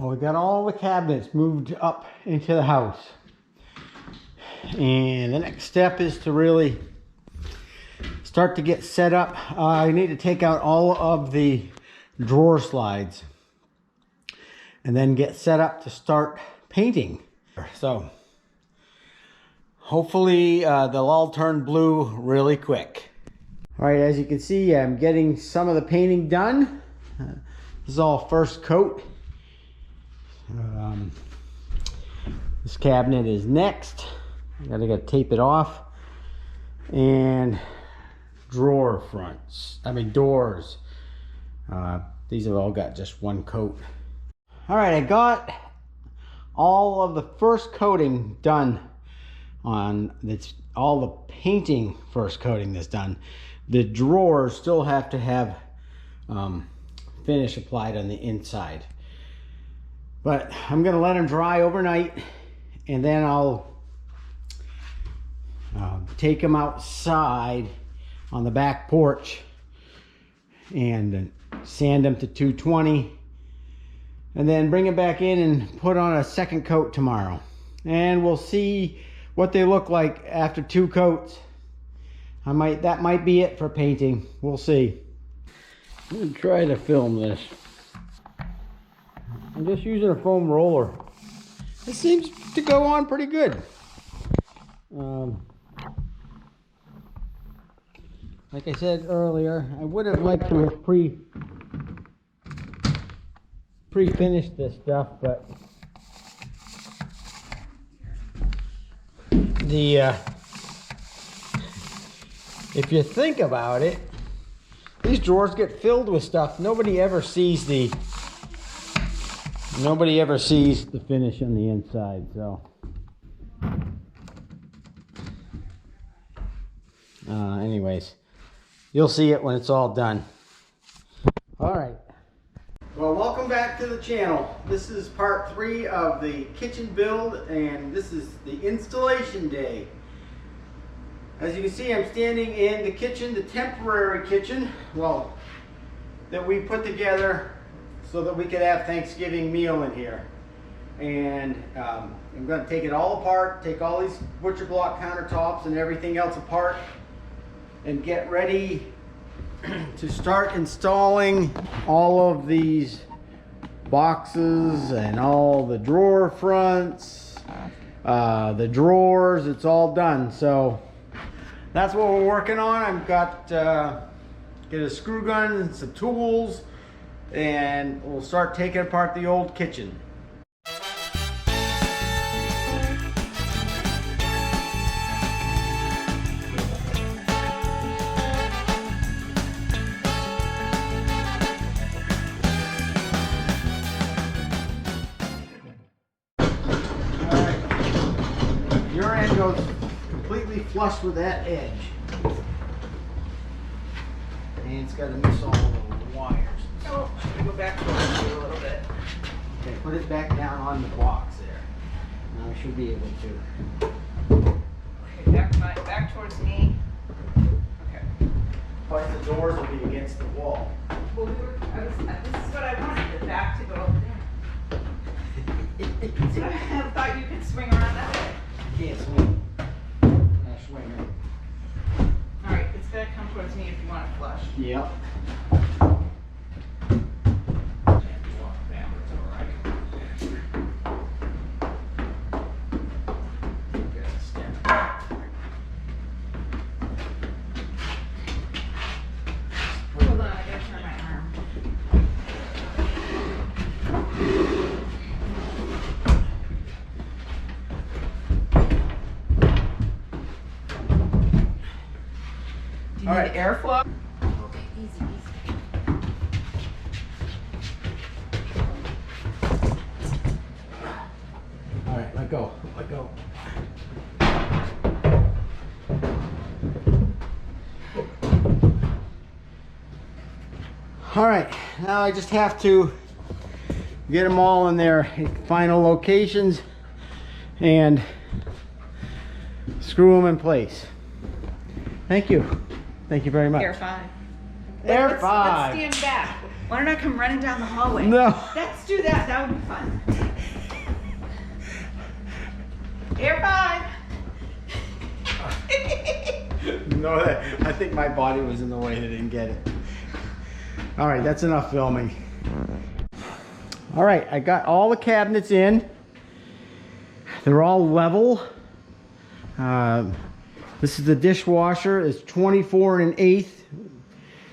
Well, we got all the cabinets moved up into the house. And the next step is to really start to get set up. I need to take out all of the drawer slides and then get set up to start painting. So hopefully they'll all turn blue really quick. All right, as you can see, I'm getting some of the painting done. This is all first coat. This cabinet is next. I gotta tape it off. And drawer fronts, doors. These have all got just one coat. All right, I got all of the first coating done on this. All the painting first coating that's done. The drawers still have to have finish applied on the inside. But I'm gonna let them dry overnight, and then I'll take them outside on the back porch and sand them to 220, and then bring them back in and put on a second coat tomorrow. And we'll see what they look like after 2 coats. That might be it for painting. We'll see. I'm gonna try to film this. I'm just using a foam roller. It seems to go on pretty good. Like I said earlier, I would have liked to have pre-finished this stuff, but if you think about it, these drawers get filled with stuff. Nobody ever sees the finish on the inside. So anyways, you'll see it when it's all done. All right. Well, welcome back to the channel. This is part 3 of the kitchen build, and this is the installation day. As you can see, I'm standing in the kitchen, the temporary kitchen, well, that we put together so that we could have Thanksgiving meal in here. And I'm going to take it all apart, take all these butcher block countertops and everything else apart, and get ready to start installing all of these boxes and all the drawer fronts, the drawers. It's all done. So that's what we're working on. I've got get a screw gun and some tools, and we'll start taking apart the old kitchen. Your end goes completely flush with that edge. And it's got to miss all the wires. Oh, should we go back towards you a little bit? Okay, put it back down on the box there. Now I should be able to. Okay, back towards me. Okay. But the doors will be against the wall. Well, this is what I wanted, the back to go over there. So I thought you could swing around that way. Can't swing. I'll swing it. All right, it's gonna come towards me if you want it flush. Yep. Hold on, I gotta turn my arm. Do you All need right. airflow? Okay, easy. All right, let go. Let go. All right, now I just have to get them all in their final locations and screw them in place. Thank you. Thank you very much. Air 5. Air Let's 5. stand back. Why don't I come running down the hallway? No. Let's do that. That would be fun. Air 5. No, I think my body was in the way. They didn't get it. All right, that's enough filming. All right, I got all the cabinets in. They're all level. This is the dishwasher. It's 24 1/8.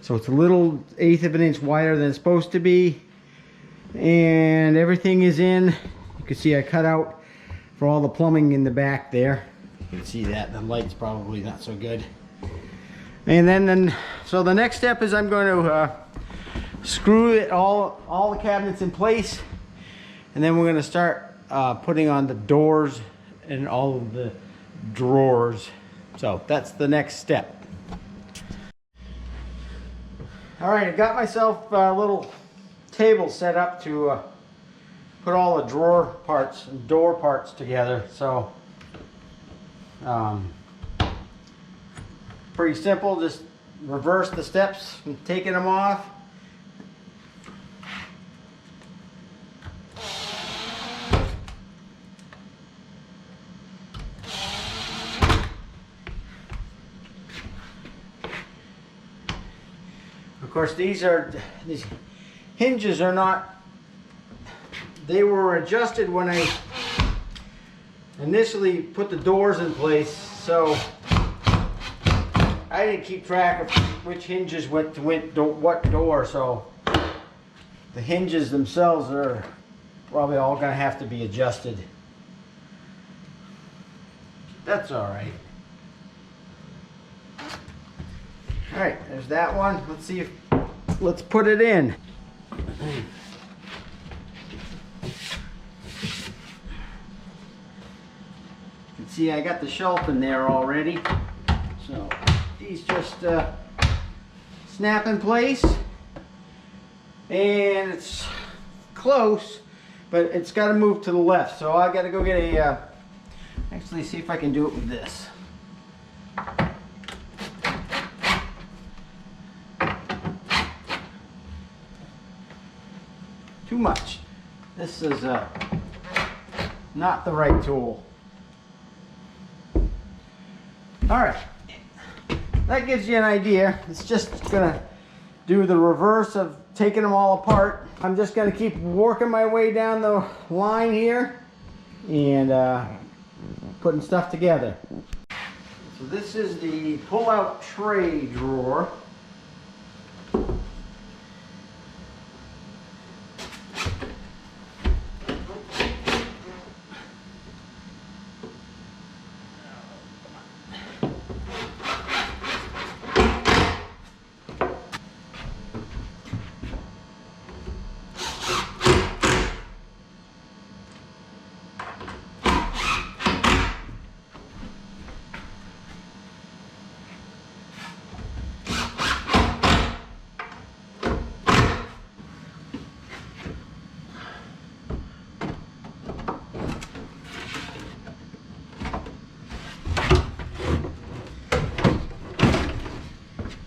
So it's a little 1/8 of an inch wider than it's supposed to be. And everything is in. You can see I cut out for all the plumbing in the back there. You can see that. The light's probably not so good. And then so the next step is I'm going to screw it all the cabinets in place. And then we're going to start putting on the doors and all of the drawers. So that's the next step. All right, I got myself a little table set up to put all the drawer parts and door parts together. So pretty simple, just reverse the steps and taking them off. Of course, these hinges are not, they were adjusted when I initially put the doors in place, so I didn't keep track of which hinges went to what door, so the hinges themselves are probably all going to have to be adjusted. That's all right. All right, there's that one. Let's see if, let's put it in. You can see I got the shelf in there already. So these just snap in place. And it's close, but it's got to move to the left. So I got to go get a, actually see if I can do it with this. Too much. This is not the right tool. Alright, that gives you an idea. It's just gonna do the reverse of taking them all apart. I'm just gonna keep working my way down the line here and putting stuff together. So this is the pull-out tray drawer.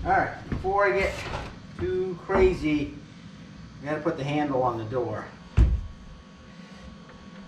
Alright, before I get too crazy, I gotta put the handle on the door.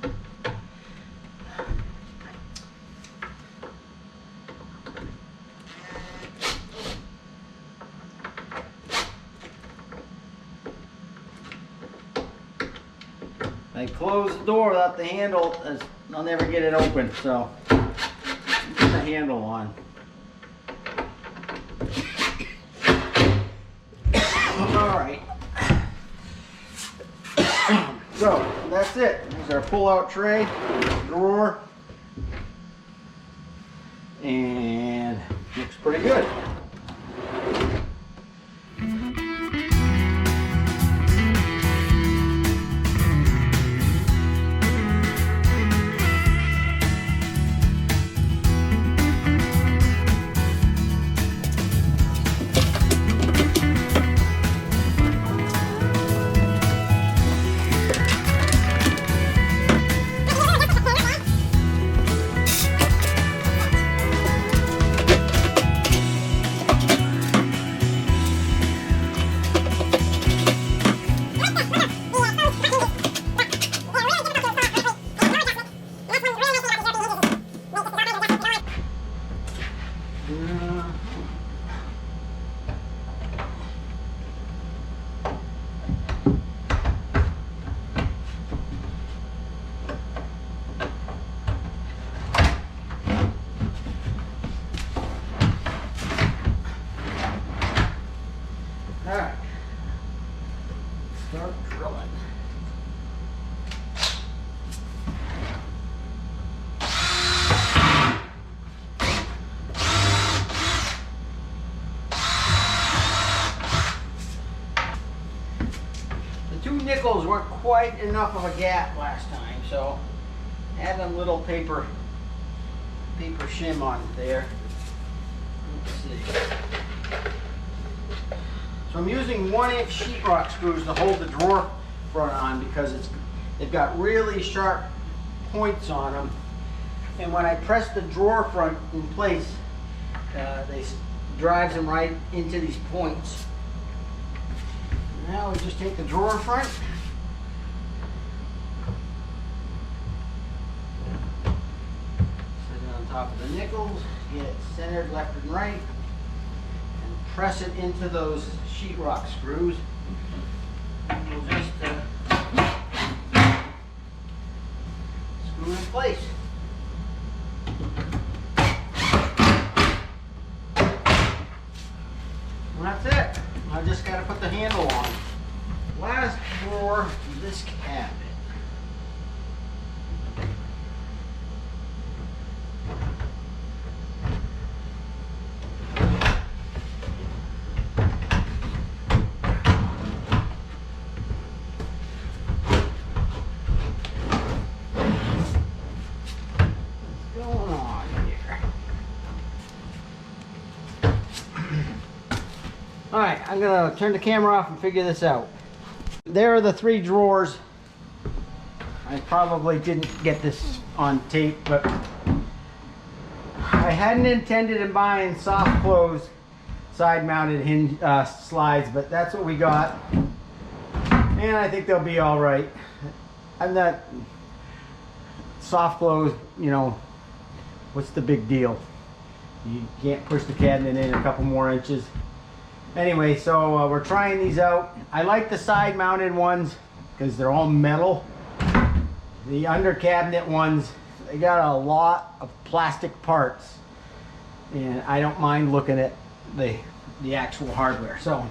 If I close the door without the handle, I'll never get it open, so put the handle on. Alright, so that's it. There's our pull-out tray, drawer, and looks pretty good. nickels weren't quite enough of a gap last time, so add a little paper shim on it there. Let's see. So I'm using 1-inch sheetrock screws to hold the drawer front on because they've got really sharp points on them. And when I press the drawer front in place, they drives them right into these points. Now we just take the drawer front, sit it on top of the nickels, get it centered left and right, and press it into those sheetrock screws. And we'll just screw in place. And that's it. I just got to put the handle on. Last drawer of this cabinet. What's going on here? All right, I'm gonna turn the camera off and figure this out. There are the 3 drawers. I probably didn't get this on tape, but I hadn't intended in buying soft close side-mounted hinge slides, but that's what we got, and I think they'll be all right. I'm not soft close, you know, what's the big deal? You can't push the cabinet in a couple more inches. Anyway, so we're trying these out. I like the side mounted ones because they're all metal. The under cabinet ones, they got a lot of plastic parts, and I don't mind looking at the actual hardware. So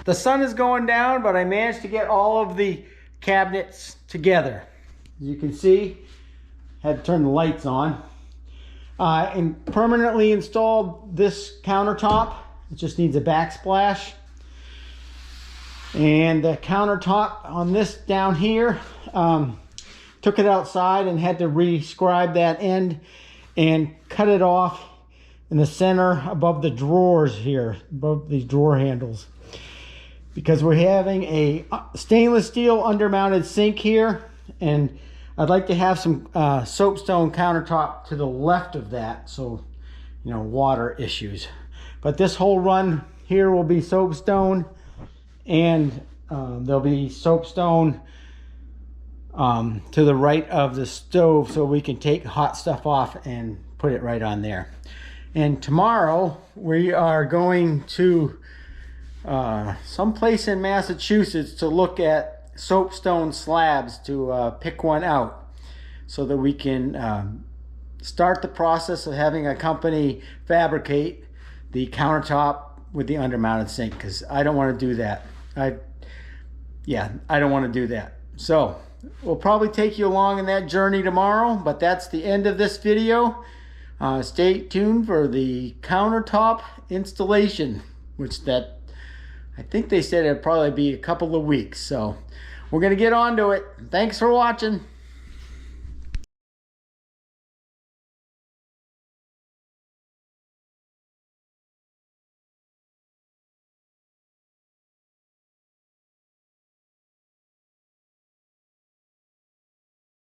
the sun is going down, but I managed to get all of the cabinets together. As you can see, had to turn the lights on. And permanently installed this countertop. It just needs a backsplash. And the countertop on this down here, took it outside and had to re-scribe that end and cut it off in the center above the drawers here, above these drawer handles. Because we're having a stainless steel undermounted sink here, and I'd like to have some soapstone countertop to the left of that, so you know, water issues. But this whole run here will be soapstone, and there'll be soapstone to the right of the stove, so we can take hot stuff off and put it right on there. And tomorrow we are going to someplace in Massachusetts to look at soapstone slabs, to pick one out so that we can start the process of having a company fabricate the countertop with the undermounted sink, because I don't want to do that. I don't want to do that. So we'll probably take you along in that journey tomorrow, but that's the end of this video. Stay tuned for the countertop installation, which I think they said it'd probably be a couple of weeks. So we're going to get on to it. Thanks for watching.